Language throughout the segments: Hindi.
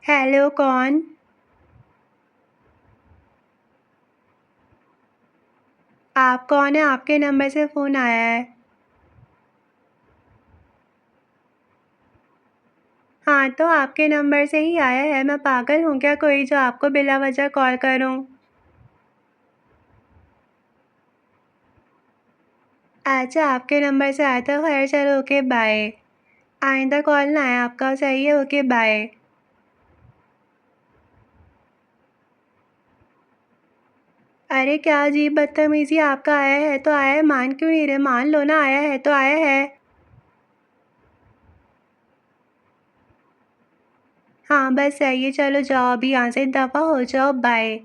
हेलो, कौन? आप कौन हैं? आपके नंबर से फ़ोन आया है। हाँ, तो आपके नंबर से ही आया है, मैं पागल हूँ क्या कोई जो आपको बिला वजह कॉल करूँ? अच्छा, आपके नंबर से आया था, खैर चलो ओके बाय। आइंदा कॉल ना आए आपका, सही है, ओके बाय। अरे क्या अजीब बदतमीज़ी, आपका आया है तो आया है, मान क्यों नहीं रहे? मान लो ना, आया है तो आया है। हाँ, बस सही है, चलो जाओ अभी यहाँ से, दफ़ा हो जाओ, बाय।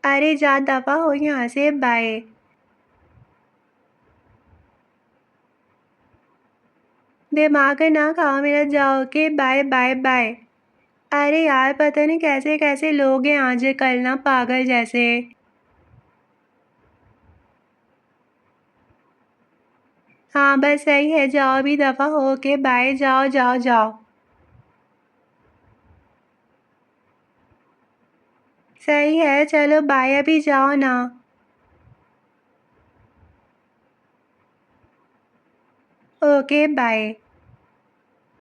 अरे जा दफ़ा हो यहाँ से, बाय। दिमाग ना खाओ मेरा, जाओ ओके बाय बाय बाय। अरे यार पता नहीं कैसे-कैसे लोग हैं आजकल ना, पागल जैसे। हाँ, बस सही है, जाओ अभी दफ़ा हो, ओके बाय, जाओ, जाओ, जाओ। सही है, चलो बाय, अभी जाओ ना। Okay bye.